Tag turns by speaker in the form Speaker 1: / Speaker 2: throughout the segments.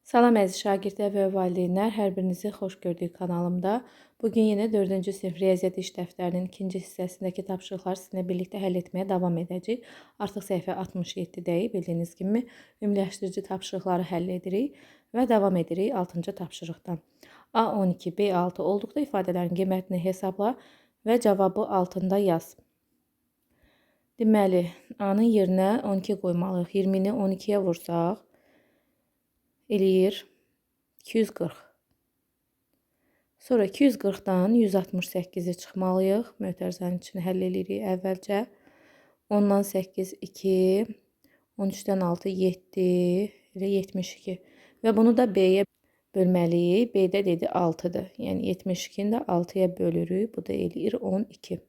Speaker 1: Salam əziz şagirdlər və valideynlər, hər birinizi xoş gördük kanalımda. Bugün yenə 4-cü sinif riyaziyyat iş dəftərinin ikinci hissəsindəki tapşırıqları sizinlə birlikdə həll etməyə davam edəcəyik. Artıq səhifə 67-dəyik, bildiyiniz kimi ümumiləşdirici tapşırıqları həll edirik və davam edirik 6-cı tapşırıqdan. A12, B6 olduqda ifadələrin qiymətini hesabla və cavabı altında yaz. Deməli, A-nın yerinə 12 qoymalıyıq. 20-ni 12-yə vursaq, eləyir 240. Sonra 240-dan 168-i çıxmalıyıq. Mötərizənin içini həll edirik əvvəlcə. 10-dan 8, 2, 13-dən 6, 7, elə 72. Və bunu da B-yə bölməliyik. B-də dedi 6-dır. Yəni 72-ni də 6-ya bölürük. Bu da eləyir 12.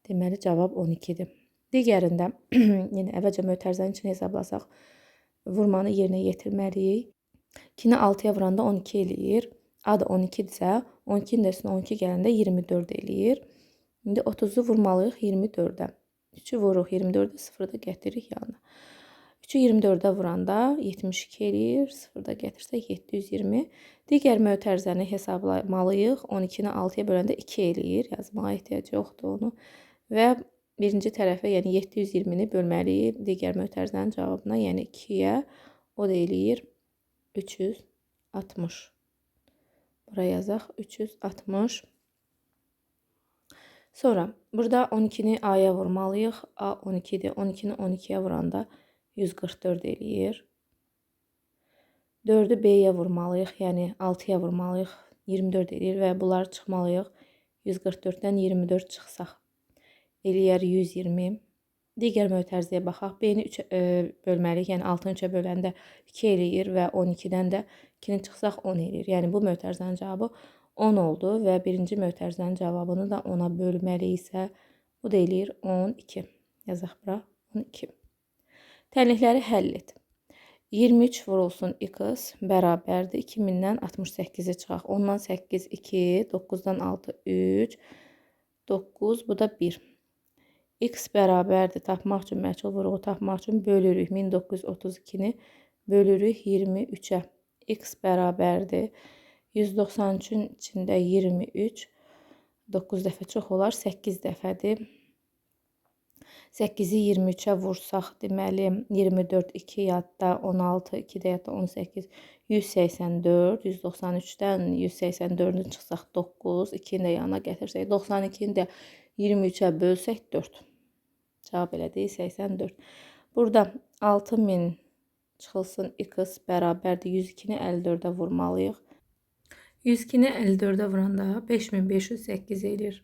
Speaker 1: Deməli, cavab 12-dir. Digərində, yenə əvvəlcə mötərizənin içini hesablasaq, vurmanı yerinə yetirməliyik. 2-ni 6-ya vuranda 12 eləyir. A da 12-dirsə, 12-nin də üstünə 12 gələndə 24 eləyir. İndi 30-u vurmalıyıq 24-ə. 3-ü vuruq 24-ə, 0-ı da gətiririk yanına. 3-ü 24-ə vuranda 72 eləyir. 0-ı da gətirsək 720. Digər mötərizəni hesablamalıyıq. 12-ni 6-ya böləndə 2 eləyir. Yazmağa ehtiyac yoxdur onu. Və birinci tərəfə, yəni 720-ni bölməliyik digər mötərizənin cavabına, yəni 2-yə. O da eləyir 360. Buraya yazaq 360. Sonra burada 12-ni A-ya vurmalıyıq. A 12-dir. 12-ni 12-yə vuranda 144 eləyir. 4-ü B-yə vurmalıyıq. Yəni 6-ya vurmalıyıq. 24 eləyir və bunları çıxmalıyıq. 144-dən 24 çıxsaq eləyər 120. Digər mötərizəyə baxaq. B-ni 3-ə bölməliyik. Yəni 6-nı 3-ə böləndə 2 eləyir və 12-dən də 2-ni çıxsaq 10 eləyir. Yəni bu mötərizənin cavabı 10 oldu və birinci mötərizənin cavabını da 10-a bölməliyiksə, bu da eləyir 12. Yazaq bura 12. Tənlikləri həll et. 23 vurulsun x bərabərdir. 2000-dən 68-i çıxaq. 10-dan 8, 2, 9-dan 6, 3, 9, bu da 1. X bərabərdir. Tapmaq üçün, məchul vuruğu tapmaq üçün bölürük. 1932-ni bölürük 23-ə. X bərabərdir. 193-ün içində 23. 9 dəfə çox olar. 8 dəfədir. 8-i 23-ə vursaq, deməli 24, 2 yadda, 16, 2 də yadda, 18, 184. 193-dən 184-ünü çıxsaq 9, 2-ni də yanına gətirsək, 92-ni də 23-ə bölsək 4. Cavab elədik 84. Burada 6000 çıxılsın x bərabərdir. 102-ni 54-ə vurmalıyıq. 102-ni 54-ə vuranda 5508 eləyir.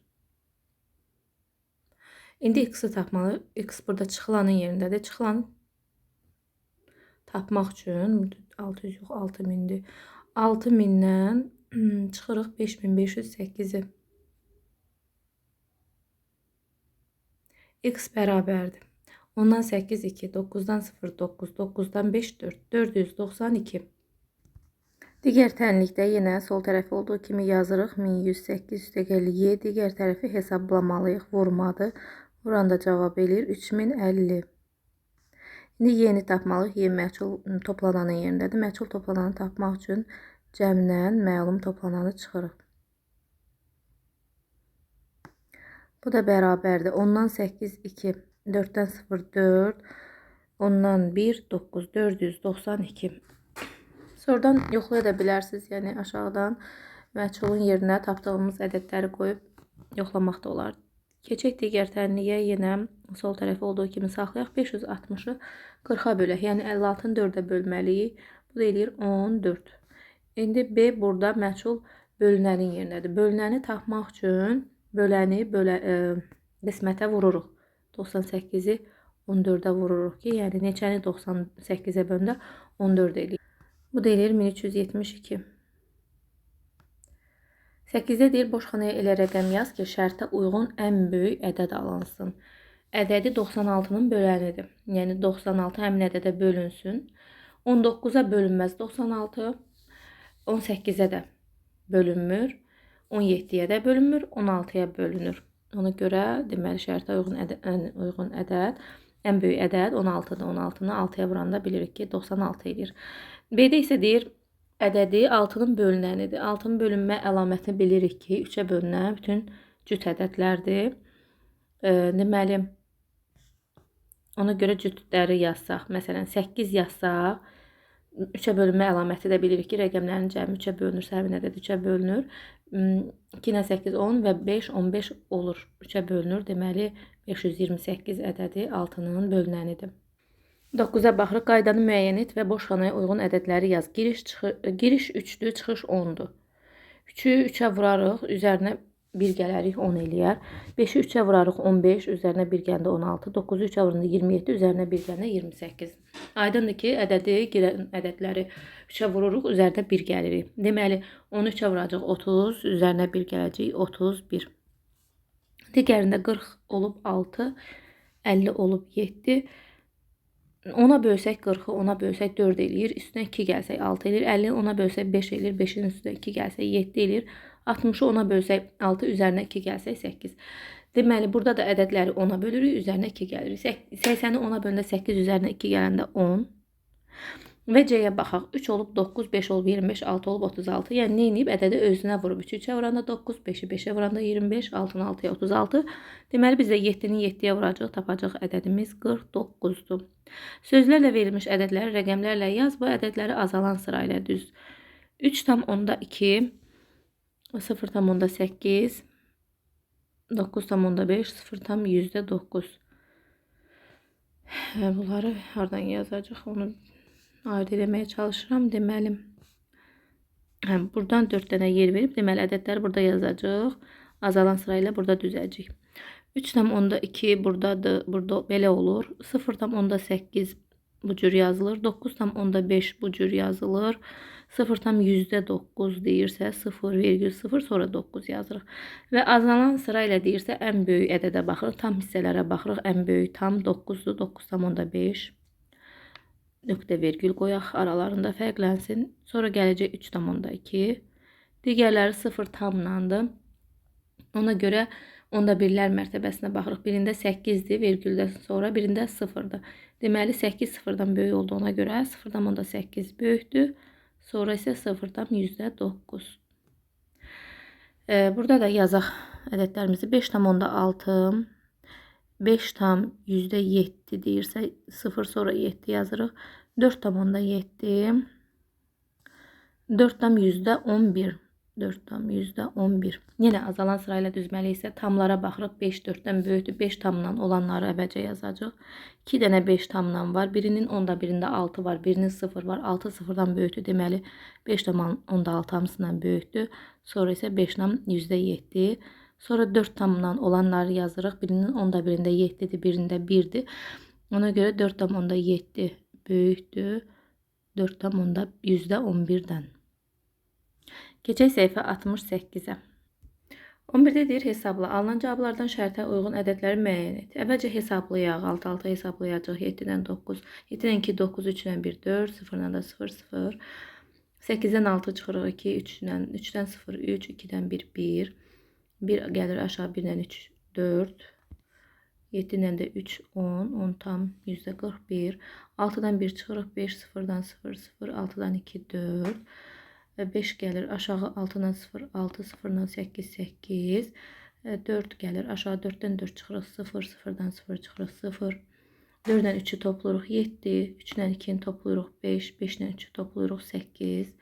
Speaker 1: İndi x-i tapmalıyıq. X burada çıxılanın yerindədir. Çıxılan tapmaq üçün 600 yox 6000-dir. 6000-dən çıxırıq 5508-i. X bərabərdir. 10-dan 8, 2, 9-dan 0, 9, 9-dan 5, 4, 492. Digər tənlikdə yenə sol tərəfi olduğu kimi yazırıq. 1108 + y. Digər tərəfi hesablamalıyıq. Vurmadır. Vuranda cavab eləyir 3050. İndi y-ni tapmalıyıq. Y məchul toplananın yerindədir. Məchul toplananı tapmaq üçün cəmdən məlum toplananı çıxırıq. Bu da bərabərdir. 10-dan 8, 2, 4-dən 0, 4, 10-dan 1, 9, 492. Sonradan yoxlaya da bilərsiniz. Yəni aşağıdan məchulun yerinə tapdığımız ədədləri qoyub yoxlamaq da olar. Keçək digər tənliyə, yenə sol tərəfi olduğu kimi saxlayaq. 560-ı 40-a bölək. Yəni 56-nı 4-ə bölməliyik. Bu da eləyir 14. İndi B burada məchul bölünənin yerindədir. Bölünəni tapmaq üçün böləni qismətə vururuq. 98-i 14-ə vururuq ki, yəni neçəni 98-ə böləndə 14 eləyir. Bu da eləyir 1372. 8-də deyir, boşxanaya elə rəqəm yaz ki, şərtə uyğun ən böyük ədəd alınsın. Ədədi 96-nın bölənidir. Yəni 96 həmin ədədə bölünsün. 19-a bölünməz 96. 18-ə də bölünmür. 17-yə də bölünmür. 16-ya bölünür. Ona görə deməli şərtə uyğun ədəd, ən böyük ədəd 16-dır. 16-nı 6-ya vuranda bilirik ki, 96 edir. B-də isə deyir, ədədi 6-nın bölünənidir. 6-nın bölünmə əlamətini bilirik ki, 3-ə bölünən bütün cüt ədədlərdir. Deməli, ona görə cütləri yazsaq, məsələn 8 yazsaq, 3-ə bölünmə əlaməti də bilirik ki, rəqəmlərin cəmi 3-ə bölünürsə, həmin ədəd 3-ə bölünür. 2 ilə 8 10 və 5 15 olur. 3-ə bölünür. Deməli 528 ədədi 6-nın bölünənidir. 9-a baxırıq. Qaydanı müəyyən et və boş xanaya uyğun ədədləri yaz. Giriş 3-dür, çıxış 10-dur. 3-ü 3-ə vurarıq, üzərinə 1 gələrik 10 eləyər. 5-i 3-ə vurarıq 15, üzərinə 1 gəndə 16. 9-u 3-ə vuranda 27, üzərinə 1 gəndə 28. Aydındır ki, ədədi girən ədədləri 3-ə vururuq, üzərinə 1 gəlirik. Deməli, 10-u 3-ə vuracaq 30, üzərinə 1 gələcək 31. Digərində 40 olub 6, 50 olub 7. 10-a bölsək 40-ı 10-a bölsək 4 eləyir. Üstünə 2 gəlsək 6 eləyir. 50-ni 10-a bölsək 5 eləyir. 5-in üstünə 2 gəlsək 7 eləyir. 60-ı 10-a bölsək 6, üzərinə 2 gəlsək 8. Deməli, burada da ədədləri 10-a bölürük, üzərinə 2 gəlirik. 80-i 10-a bölündə 8, üzərinə 2 gələndə 10. Və C-yə baxaq. 3 olub 9, 5 olub 25, 6 olub 36. Yəni, nə edib? Ədədi özünə vurub. 3-ü 3-ə vuranda 9, 5-i 5-ə vuranda 25, 6-nı 6-ya 36. Deməli, biz də 7-ni 7-yə vuracaq, tapacaq ədədimiz 49-dur. Sözlərlə verilmiş ədədləri rəqəmlərlə yaz. Bu ədədləri azalan sıra ilə düz. 3,2, 0,8, 9,5, 0,9. Bunları hardan yazacaq? Onu ayrı eləməyə çalışıram. Deməli, buradan 4 dənə yer verib, deməli, ədədləri burada yazacaq. Azalan sıra ilə burada düzəcək. 3,2 buradadır, burada belə olur. 0,8 bu cür yazılır. 9,5 bu cür yazılır. 0,9 deyirsə 0,0 sonra 9 yazırıq. Və azalan sıra ilə deyirsə ən böyük ədədə baxırıq, tam hissələrə baxırıq. Ən böyük tam 9-dur, 9,5. Nöqtə vergül qoyaq, aralarında fərqlənsin. Sonra gələcək 3,2. Digərləri 0 tamlandır. Ona görə onda birlər mərtəbəsinə baxırıq. Birində 8-dir, vergüldən sonra birində 0-dır. Deməli 8 0-dan böyük olduğuna görə 0,8 böyükdür. Sonra isə 0,9. Burada da yazaq ədədlərimizi. 5,6, 5,7 deyirsə 0 sonra 7 yazırıq. 4,7, 4,11. 4,11. Yenə azalan sırayla düzməli isə tamlara baxırıq. 5 4-dən böyükdür. 5 tamdan olanları əvvəlcə yazacaq. 2 dənə 5 tamdan var. Birinin 10-da birində 6 var. Birinin 0 var. 6 0-dan böyükdür. Deməli 5,6 hamısından böyükdür. Sonra isə 5,7. Sonra 4 tamdan olanları yazırıq. Birinin 10-da birində 7-dir. Birində 1-dir. Ona görə 4,7 böyükdür. 4,11-dən. Keçək səhifə 68-ə. 11-də deyir hesabla. Alınan cavablardan şərtə uyğun ədədləri müəyyən et. Əvvəlcə hesablayaq. 6 hesablayacaq. 7-dən 9. 7-dən 2 9, 3-dən 1 4, 0-dan da 0 0. 8-dən 6 çıxırıq 2, 3-dən 0 3, 2-dən 1 1. 1 gəlir aşağı 1-dən 3 4. 7-dən də 3 10, 10 tam %41. 6-dan 1 çıxırıq 5, 0-dan 0 0, 6-dan 2 4. 5 gəlir aşağı 6-dan 0 6, 0-dan 8 8. 4 gəlir aşağı 4-dən 4 çıxırıq 0, 0-dan 0 çıxırıq 0. 4-dən 3-ü toplayırıq 7, 3-dən 2-ni toplayırıq 5, 5-dən 3-ü toplayırıq 8.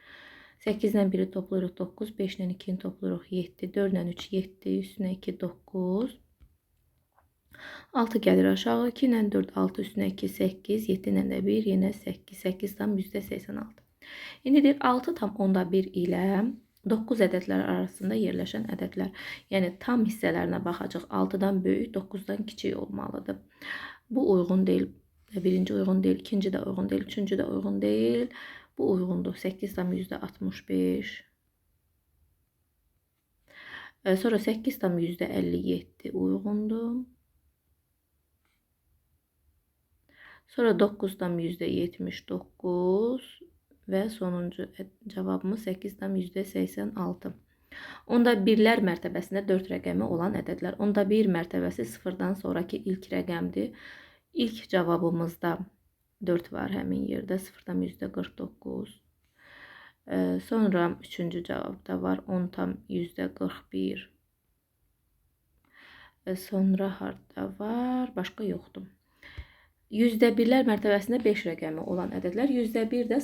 Speaker 1: 8-dən 1-i toplayırıq 9, 5-dən 2-ni toplayırıq 7, 4-dən 3 7, üstünə 2 9. 6 gəlir aşağı 2 ilə 4 6, üstünə 2 8, 7 ilə də 1 yenə 8, 8 tam %86. İndi deyir 6,1 ilə 9 ədədlər arasında yerləşən ədədlər. Yəni tam hissələrinə baxacaq. 6-dan böyük, 9-dan kiçik olmalıdır. Bu uyğun deyil. Birinci uyğun deyil, ikinci də uyğun deyil, üçüncü də uyğun deyil. Bu uyğundur. 8 tam %65. Sonra 8 tam %57 uyğundur. Sonra 9 tam %79. Və sonuncu cavabımız 8-dən %86. Onda birlər mərtəbəsində 4 rəqəmi olan ədədlər. Onda 1 mərtəbəsi 0-dan sonraki ilk rəqəmdir. İlk cavabımızda 4 var həmin yerdə. 0-dan %49. Sonra üçüncü cavabda var 10 tam %41. Sonra harda var? Başqa yoxdur. %1'lər mərtəbəsində 5 rəqəmi olan ədədlər. %1 də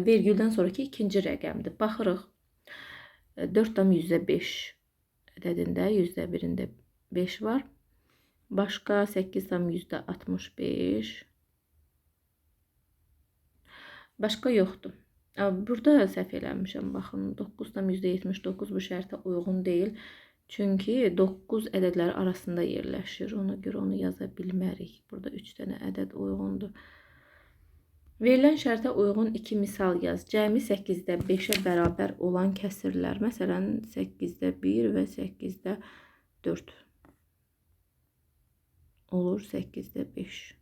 Speaker 1: vergüldən sonraki ikinci rəqəmdir. Baxırıq. 4 tam %5 ədədində %1'ində 5 var. Başqa 8 tam %65. Başqa yoxdur. Burada səhv eləmişəm. Baxın 9 tam %79 bu şərtə uyğun deyil. Çünki 9 ədədlər arasında yerləşir. Ona görə onu yaza bilmərik. Burada 3 dənə ədəd uyğundur. Verilən şərtə uyğun 2 misal yaz. Cəmi 8-də 5-ə bərabər olan kəsirlər. Məsələn, 8-də 1 və 8-də 4. Olur 8-də 5.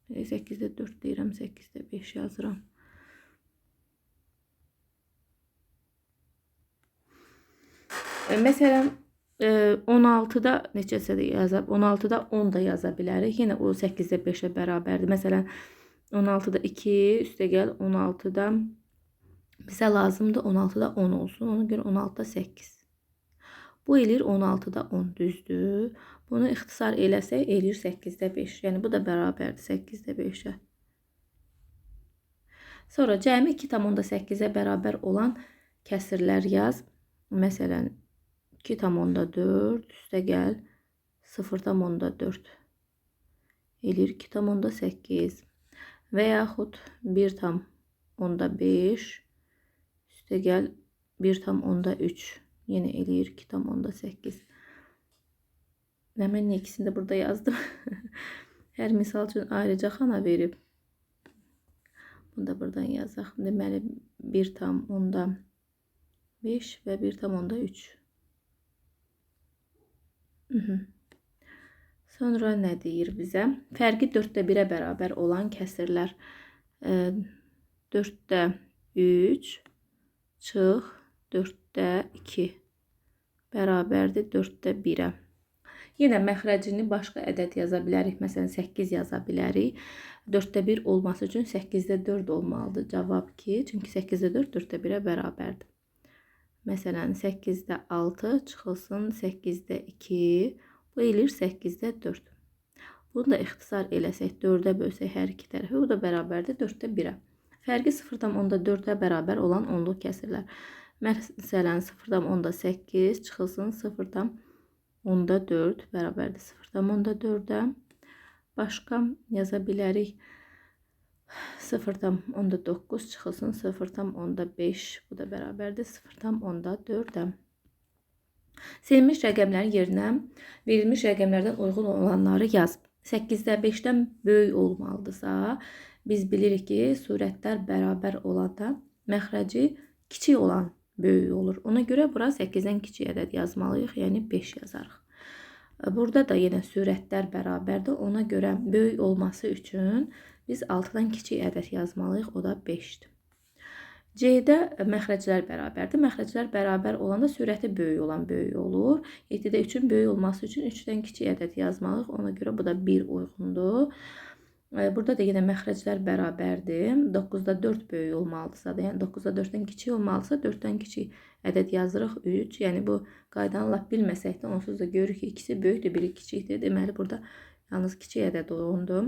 Speaker 1: 8-də 4 deyirəm, 8-də 5 yazıram. Məsələn, 16-da neçəsə də yazab, 16-da 10 da yaza bilərik. Yenə o 8-də 5-ə bərabərdir. Məsələn, 16-da 2 üstəgəl 16-da bizə lazımdır 16-da 10 olsun. Ona görə 16-da 8. Bu eləyir 16-da 10 düzdür. Bunu ixtisar eləsək eləyir 8-də 5. Yəni bu da bərabərdir 8-də 5-ə. Sonra cəmi 2,8-ə bərabər olan kəsirlər yaz. Məsələn, 2,4 üstəgəl 0,4 eləyir 2,8 və yaxud 1,5 üstəgəl 1,3 yenə eləyir 2,8. Və mən ikisini də burada yazdım. Hər misal üçün ayrıca xana verib. Bunu da buradan yazaq. Deməli 1,5 və 1,3. Sonra nə deyir bizə? Fərqi 4-də 1-ə bərabər olan kəsirlər. 4-də 3 çıx 4-də 2 bərabərdir 4-də 1-ə. Yenə məxrəcini başqa ədəd yaza bilərik. Məsələn, 8 yaza bilərik. 4-də 1 olması üçün 8-də 4 olmalıdır. Cavab 2. Çünki 8-də 4 4-də 1-ə bərabərdir. Məsələn, 8-də 6 çıxılsın 8-də 2. Bu eləyir 8-də 4. Bunu da ixtisar eləsək 4-ə bölsək hər iki tərəfi. Bu da bərabərdir 4-də 1-ə. Fərqi 0,4-ə bərabər olan onluq kəsirlər. Məsələn, 0,8 çıxılsın 0,4 bərabərdir 0,4-ə. Başqa yaza bilərik. 0,9 çıxılsın 0,5. Bu da bərabərdir 0,4-ə. Silinmiş rəqəmlərin yerinə verilmiş rəqəmlərdən uyğun olanları yaz. 8-də 5-dən böyük olmalıdırsa, biz bilirik ki, surətlər bərabər olanda məxrəci kiçik olan böyük olur. Ona görə bura 8-dən kiçik ədəd yazmalıyıq, yəni 5 yazarıq. Burada da yenə surətlər bərabərdir. Ona görə böyük olması üçün biz 6-dan kiçik ədəd yazmalıyıq, o da 5-dir. C-də məxrəclər bərabərdir. Məxrəclər bərabər olanda surəti böyük olan böyük olur. 7-də 3-ün böyük olması üçün 3-dən kiçik ədəd yazmalıyıq. Ona görə bu da 1 uyğundur. Burada da yenə məxrəclər bərabərdir. 9-da 4 böyük olmalıdırsa da, yəni 9-da 4-dən kiçik olmalıdırsa 4-dən kiçik ədəd yazırıq 3. Yəni bu qaydanı lap bilməsək də onsuz da görürük ki, ikisi böyükdür, biri kiçikdir. Deməli burada yalnız kiçik ədəd uyğundur.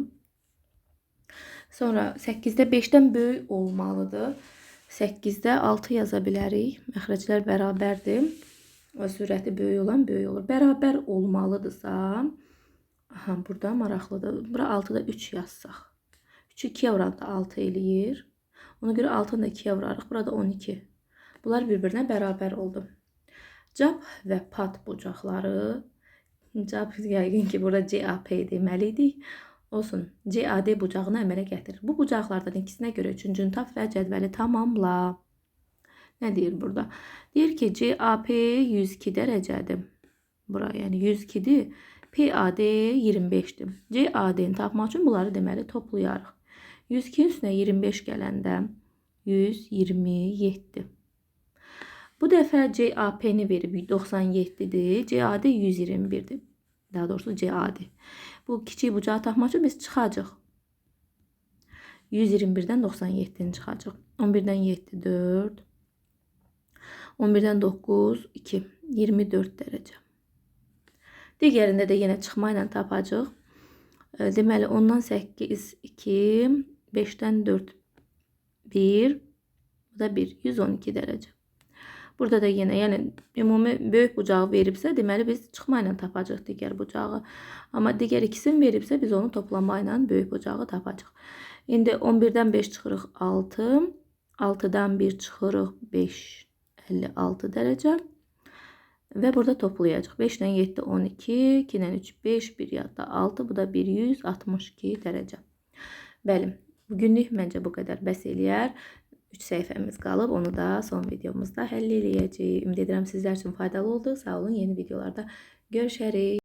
Speaker 1: Sonra 8-də 5-dən böyük olmalıdır. 8-də 6 yaza bilərik. Məxrəclər bərabərdir. Surəti böyük olan böyük olur. Bərabər olmalıdırsa, burada maraqlıdır. Bura 6-da 3 yazsaq. 3-ü 2-yə vuranda 6 eləyir. Ona görə 6-nı da 2-yə vurarıq. Burada 12. Bunlar bir-birinə bərabər oldu. Cap və pat bucaqları. Cap yəqin ki, burada CAP deməliydik. Olsun, CAD bucağını əmələ gətirir. Bu bucaqlardan ikisinə görə üçüncünü tap və cədvəli tamamla. Nə deyir burada? Deyir ki, CAP 102 dərəcədir. Bura, yəni 102-dir. PAD 25-dir. CAD-ni tapmaq üçün bunları deməli toplayarıq. 102-nin üstünə 25 gələndə 127. Bu dəfə CAP-ni verib 97-dir. CAD 121-dir. Daha doğrusu CAD. Bu kiçik bucağı tapmaq üçün biz çıxacaq. 121-dən 97-ni çıxacaq. 11-dən 7, 4. 11-dən 9, 2, 24 dərəcə. Digərində də yenə çıxma ilə tapacaq. Deməli, 10-dan 8, 2, 5-dən 4, 1, bu da 1, 112 dərəcə. Burada da yenə, yəni ümumi böyük bucağı veribsə, deməli biz çıxma ilə tapacaq digər bucağı. Amma digər ikisini veribsə, biz onu toplama ilə böyük bucağı tapacaq. İndi 11-dən 5 çıxırıq 6, 6-dan 1 çıxırıq 5, 56 dərəcə. Və burada toplayacaq. 5 ilə 7, 12, 2 ilə 3, 5, 1 yadda 6, bu da 162 dərəcə. Bəli, bugünlük məncə bu qədər bəs eləyər. 3 səhifəmiz qalıb, onu da son videomuzda həll eləyəcəyik. Ümid edirəm sizlər üçün faydalı oldu. Sağ olun, yeni videolarda görüşərik.